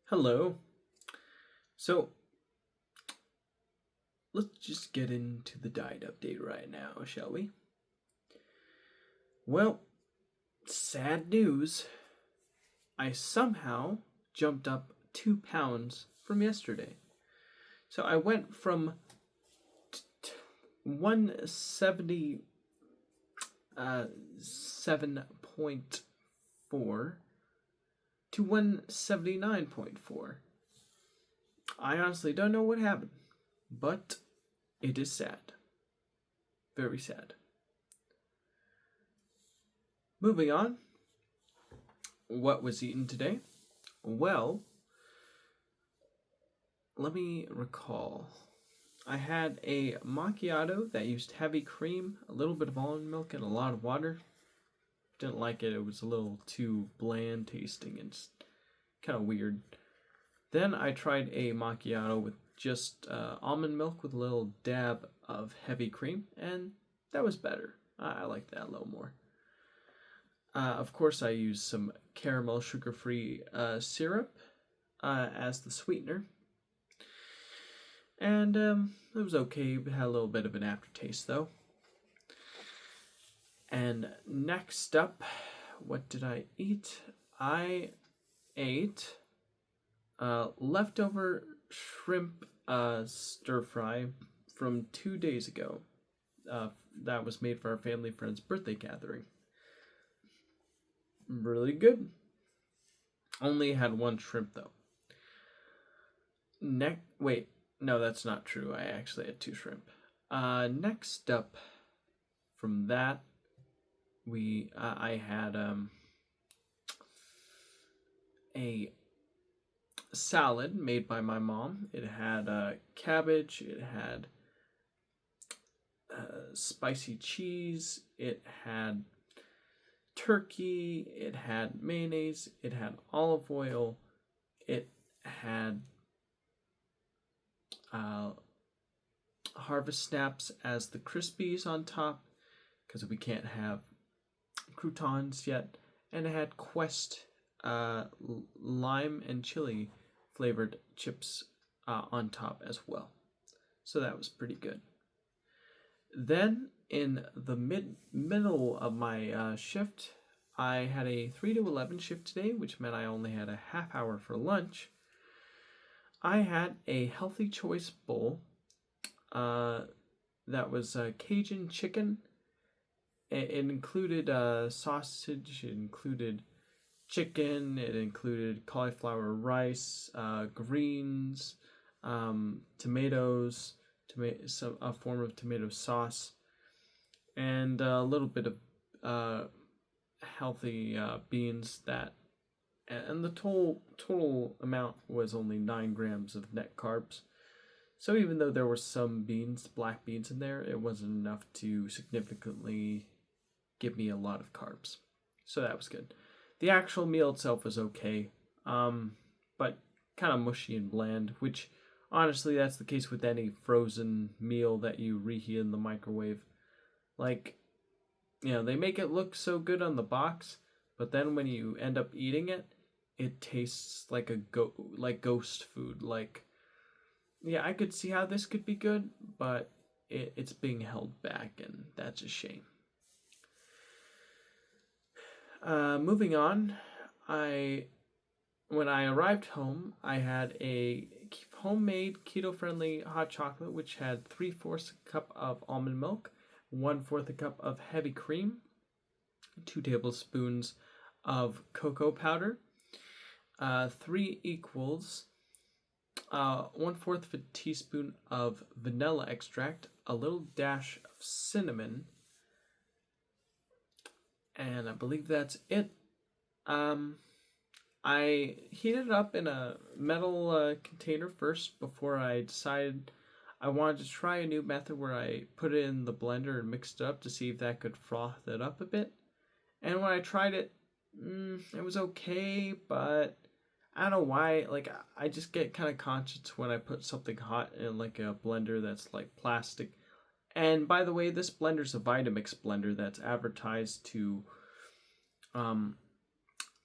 Hello. So let's just get into the diet update right now, shall we? Well, sad news. I somehow jumped up 2 pounds from yesterday. So I went from 177.4 to 179.4. I honestly don't know what happened, but it is sad. Very sad. Moving on. What was eaten today? Well, let me recall. I had a macchiato that used heavy cream, a little bit of almond milk, and a lot of water. Didn't like it. It was a little too bland tasting and kind of weird. Then I tried a macchiato with just almond milk with a little dab of heavy cream, and that was better. I liked that a little more. Of course, I used some caramel sugar-free syrup as the sweetener, and it was okay. It had a little bit of an aftertaste, though. And next up, what did I eat? I ate leftover shrimp stir fry from 2 days ago. That was made for our family friend's birthday gathering. Really good. Only had one shrimp though. Wait, no, that's not true. I actually had two shrimp. Next up, from that, I had a salad made by my mom. It had cabbage. It had spicy cheese. It had turkey. It had mayonnaise. It had olive oil. It had harvest snaps as the crispies on top because we can't have croutons yet, and it had Quest lime and chili flavored chips on top as well. So that was pretty good. Then in the middle of my shift, I had a 3 to 11 shift today, which meant I only had a half hour for lunch. I had a healthy choice bowl that was Cajun chicken. It included sausage, it included chicken, it included cauliflower rice, greens, tomatoes, a form of tomato sauce, and a little bit of healthy beans and the total amount was only 9 grams of net carbs. So even though there were some black beans in there, it wasn't enough to significantly give me a lot of carbs. So that was good. The actual meal itself was okay, but kind of mushy and bland, which honestly that's the case with any frozen meal that you reheat in the microwave. Like, they make it look so good on the box, but then when you end up eating it, it tastes like like ghost food. Like, yeah, I could see how this could be good, but it's being held back, and that's a shame. Moving on, when I arrived home, I had a homemade keto-friendly hot chocolate, which had 3/4 a cup of almond milk, 1/4 a cup of heavy cream, 2 tablespoons of cocoa powder, 3 equals 1/4 of a teaspoon of vanilla extract, a little dash of cinnamon, and I believe that's it. I heated it up in a metal container first before I decided I wanted to try a new method where I put it in the blender and mixed it up to see if that could froth it up a bit. And when I tried it, it was okay, but I don't know why. Like, I just get kind of conscious when I put something hot in like a blender that's like plastic. And by the way, this blender's a Vitamix blender that's advertised to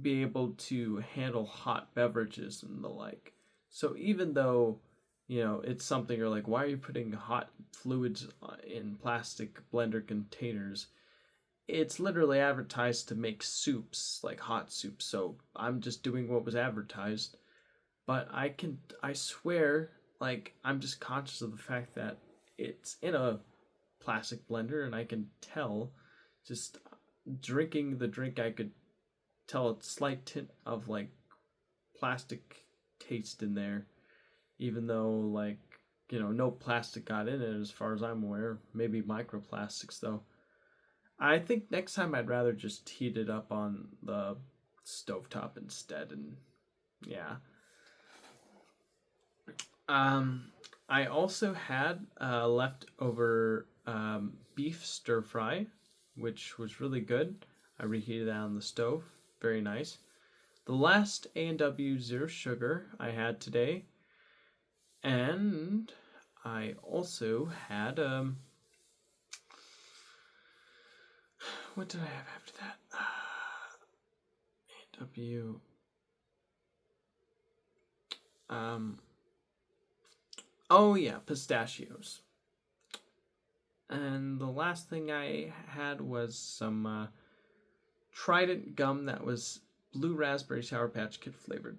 be able to handle hot beverages and the like. So even though, it's something you're like, why are you putting hot fluids in plastic blender containers? It's literally advertised to make soups, like hot soups. So I'm just doing what was advertised. But I swear, like, I'm just conscious of the fact that it's in a plastic blender and I can tell, just drinking the drink, I could tell a slight tint of like plastic taste in there, even though, like, no plastic got in it as far as I'm aware. Maybe microplastics though. I think next time I'd rather just heat it up on the stovetop instead, and yeah. I also had leftover beef stir fry, which was really good. I reheated that on the stove. Very nice. The last A&W Zero Sugar I had today. And I also had, what did I have after that? A&W, oh yeah, pistachios. And the last thing I had was some Trident gum that was blue raspberry Sour Patch Kid flavored.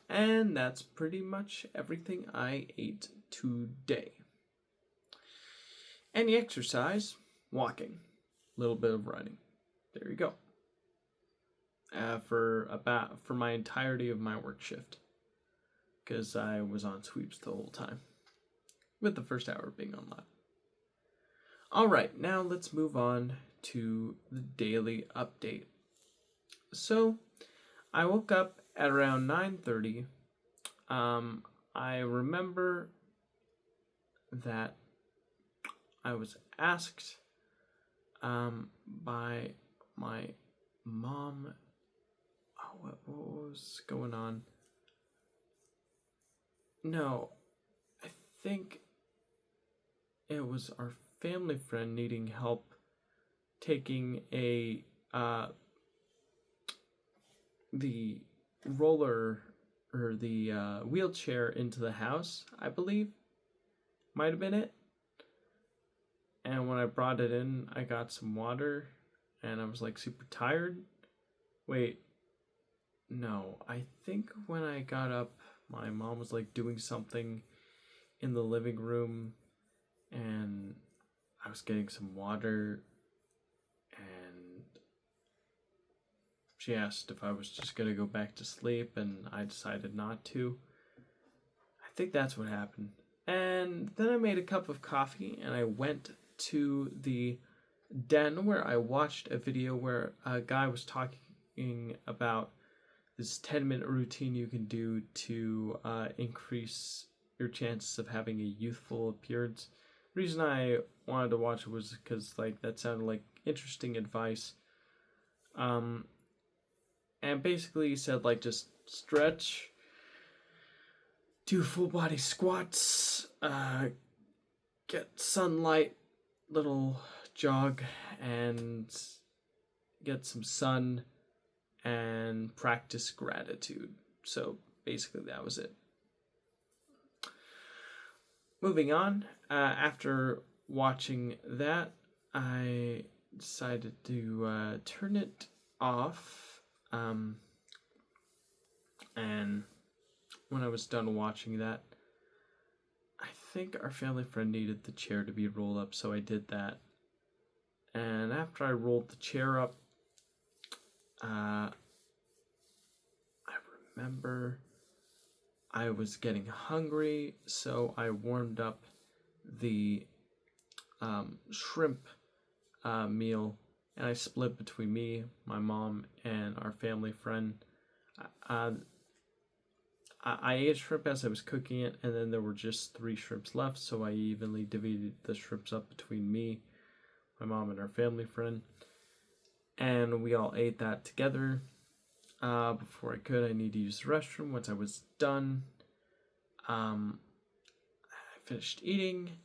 And that's pretty much everything I ate today. Any exercise? Walking. A little bit of running. There you go. For my entirety of my work shift, because I was on sweeps the whole time, with the first hour being on live. All right, now let's move on to the daily update. So, I woke up at around 9:30. I remember that I was asked by my mom, what was going on? No, I think it was our family friend needing help taking the roller or the wheelchair into the house, I believe. Might have been it. And when I brought it in, I got some water and I was like super tired. Wait, no, I think when I got up, my mom was like doing something in the living room and I was getting some water and she asked if I was just gonna go back to sleep and I decided not to. I think that's what happened. And then I made a cup of coffee and I went to the den where I watched a video where a guy was talking about this 10-minute routine you can do to increase your chances of having a youthful appearance. The reason I wanted to watch it was because like that sounded like interesting advice. And basically he said like just stretch, do full body squats, get sunlight, little jog, and get some sun, and practice gratitude. So basically that was it. Moving on, after watching that, I decided to turn it off. And when I was done watching that, I think our family friend needed the chair to be rolled up, so I did that. And after I rolled the chair up, I remember I was getting hungry, so I warmed up the shrimp meal, and I split between me, my mom, and our family friend. I ate shrimp as I was cooking it, and then there were just 3 shrimps left, so I evenly divided the shrimps up between me, my mom, and our family friend. And we all ate that together. Before I could, I need to use the restroom. Once I was done, I finished eating,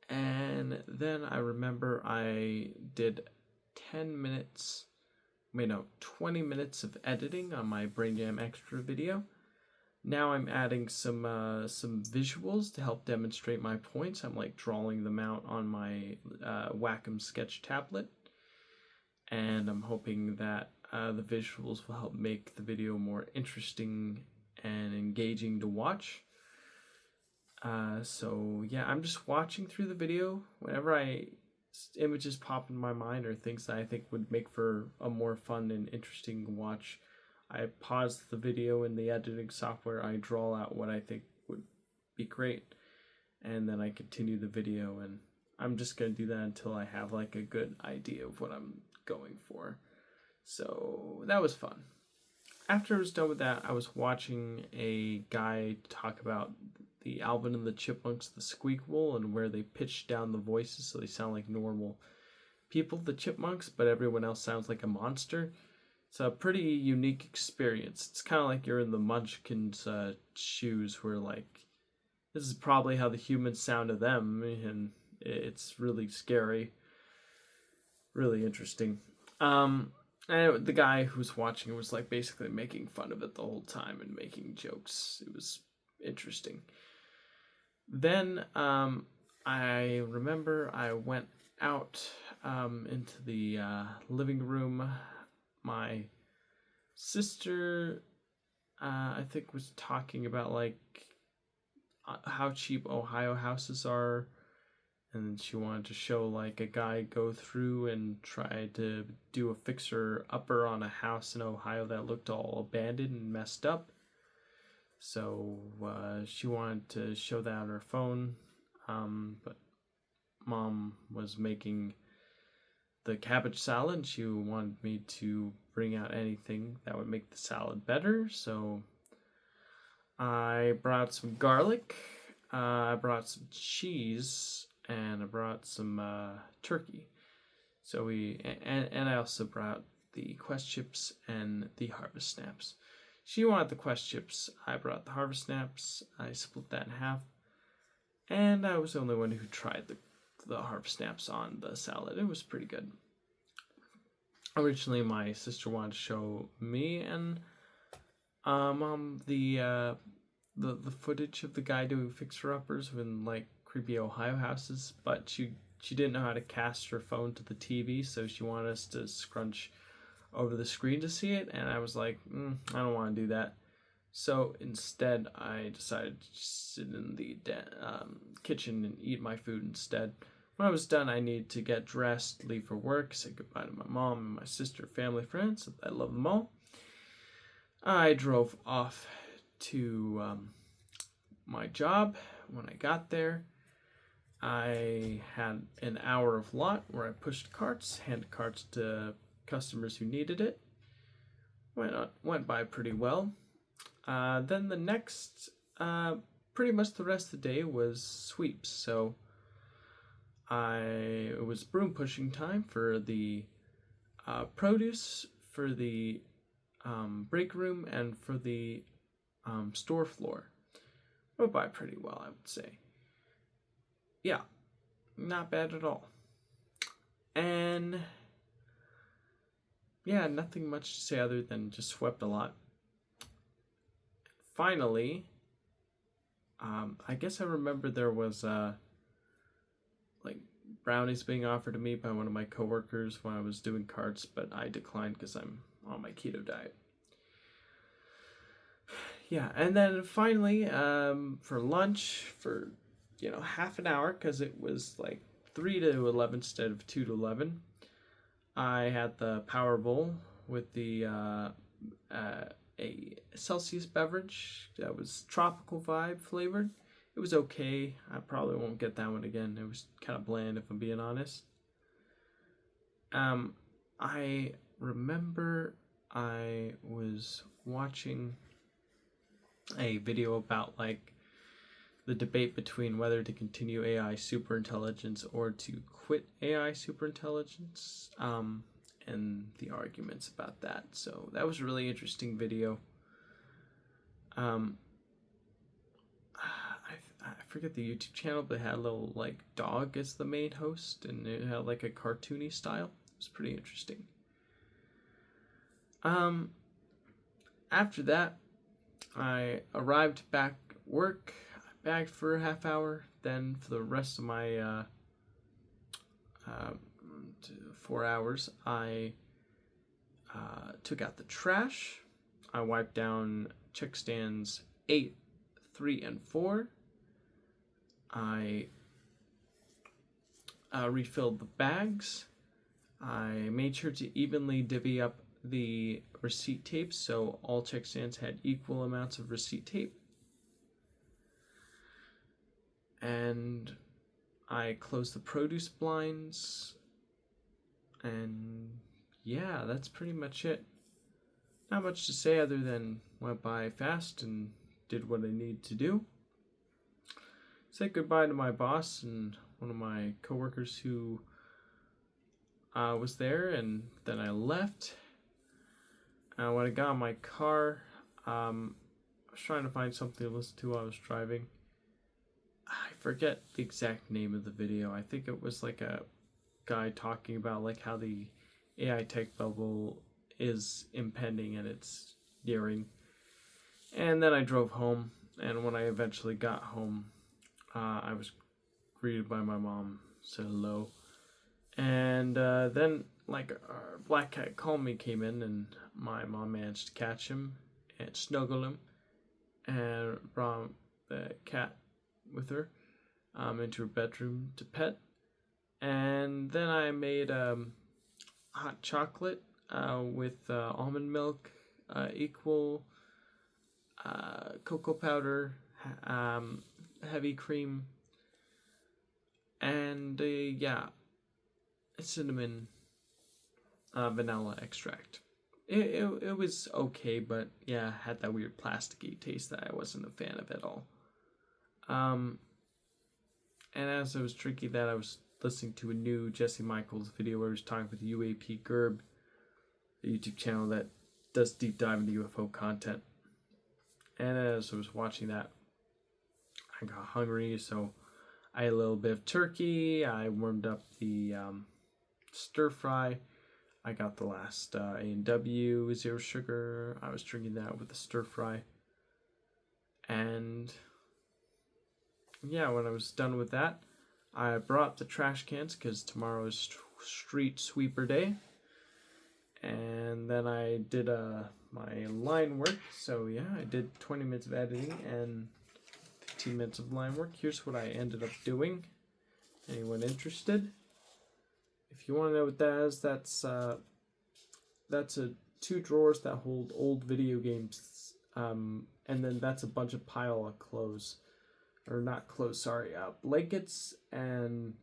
and then I remember I did 10 minutes 20 minutes of editing on my Brain Jam Extra video. Now I'm adding some visuals to help demonstrate my points. I'm like drawing them out on my Wacom Sketch tablet, and I'm hoping that the visuals will help make the video more interesting and engaging to watch. So yeah, I'm just watching through the video whenever images pop in my mind or things that I think would make for a more fun and interesting watch. I pause the video in the editing software, I draw out what I think would be great, and then I continue the video, and I'm just going to do that until I have like a good idea of what I'm going for. So that was fun. After I was done with that, I was watching a guy talk about the Alvin and the Chipmunks, the Squeakquel, and where they pitch down the voices so they sound like normal people, the chipmunks, but everyone else sounds like a monster. It's a pretty unique experience. It's kind of like you're in the Munchkins' shoes, where like this is probably how the humans sound to them, and it's really scary, really interesting. And the guy who's watching it was like basically making fun of it the whole time and making jokes. It was interesting. Then I remember I went out into the living room. My sister, I think, was talking about like how cheap Ohio houses are, and she wanted to show like a guy go through and try to do a fixer-upper on a house in Ohio that looked all abandoned and messed up. So she wanted to show that on her phone, but Mom was making the cabbage salad, and she wanted me to bring out anything that would make the salad better. So I brought some garlic, I brought some cheese, and I brought some turkey. So and I also brought the Quest chips and the Harvest Snaps. She wanted the Quest chips, I brought the Harvest Snaps. I split that in half, and I was the only one who tried the Harvest Snaps on the salad. It was pretty good. Originally, my sister wanted to show me and Mom the footage of the guy doing fixer-uppers in like creepy Ohio houses, but she didn't know how to cast her phone to the TV, so she wanted us to scrunch over the screen to see it, and I was like, I don't want to do that. So instead, I decided to sit in the kitchen and eat my food instead. When I was done, I needed to get dressed, leave for work, say goodbye to my mom and my sister, family, friends. I love them all. I drove off to my job. When I got there, I had an hour of lot where I pushed carts, handed carts to customers who needed it. Went by pretty well. Then the next, pretty much the rest of the day was sweeps. So it was broom pushing time for the produce, for the break room, and for the store floor. Went by pretty well, I would say. Yeah, not bad at all. And yeah, nothing much to say other than just swept a lot. Finally, I guess I remember there was like brownies being offered to me by one of my coworkers when I was doing carts, but I declined because I'm on my keto diet. Yeah, and then finally, for lunch, for half an hour, because it was like 3 to 11 instead of 2 to 11, I had the Power Bowl with the a Celsius beverage that was tropical vibe flavored. It was okay. I probably won't get that one again. It was kind of bland, if I'm being honest. I remember I was watching a video about like the debate between whether to continue AI superintelligence or to quit AI superintelligence, and the arguments about that. So that was a really interesting video. I forget the YouTube channel, but it had a little like dog as the main host, and it had like a cartoony style. It was pretty interesting. Um, After that, I arrived back at work. I bagged for a half hour. Then for the rest of my 4 hours, I took out the trash. I wiped down check stands 8, 3, and 4. I refilled the bags. I made sure to evenly divvy up the receipt tapes so all check stands had equal amounts of receipt tape. And I closed the produce blinds. And yeah, that's pretty much it. Not much to say other than went by fast and did what I needed to do. Said goodbye to my boss and one of my coworkers who was there, and then I left. When I got in my car, I was trying to find something to listen to while I was driving. I forget the exact name of the video. I think it was like a guy talking about like how the AI tech bubble is impending and it's nearing. And then I drove home, and when I eventually got home, I was greeted by my mom, said hello, and then like our black cat Calmy came in, and my mom managed to catch him and snuggle him, and brought the cat with her into her bedroom to pet. And then I made hot chocolate with almond milk, equal cocoa powder, heavy cream, and cinnamon vanilla extract. It was okay, but yeah, had that weird plasticky taste that I wasn't a fan of at all. And as I was drinking that, I was listening to a new Jesse Michaels video where he was talking with UAP Gerb, a YouTube channel that does deep dive into UFO content. And as I was watching that, I got hungry, so I ate a little bit of turkey. I warmed up the stir fry. I got the last A&W zero sugar. I was drinking that with the stir fry. And yeah, when I was done with that, I brought the trash cans because tomorrow is street sweeper day. And then I did my line work. So yeah, I did 20 minutes of editing and 15 minutes of line work. Here's what I ended up doing. Anyone interested? If you want to know what that is, that's 2 drawers that hold old video games, and then that's a bunch of pile of clothes, or not clothes, sorry, blankets and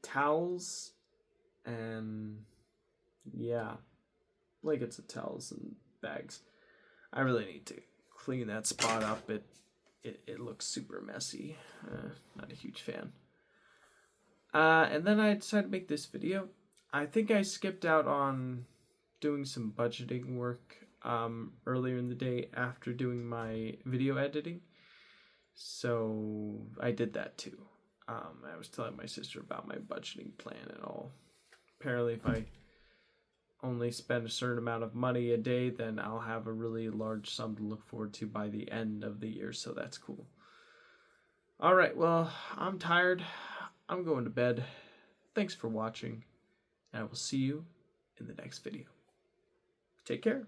towels, and yeah, blankets and towels and bags. I really need to clean that spot up. It looks super messy. Not a huge fan. And then I decided to make this video. I think I skipped out on doing some budgeting work earlier in the day after doing my video editing. So I did that too. I was telling my sister about my budgeting plan and all. Apparently if I only spend a certain amount of money a day, then I'll have a really large sum to look forward to by the end of the year, so that's cool. Alright, well, I'm tired. I'm going to bed. Thanks for watching, and I will see you in the next video. Take care.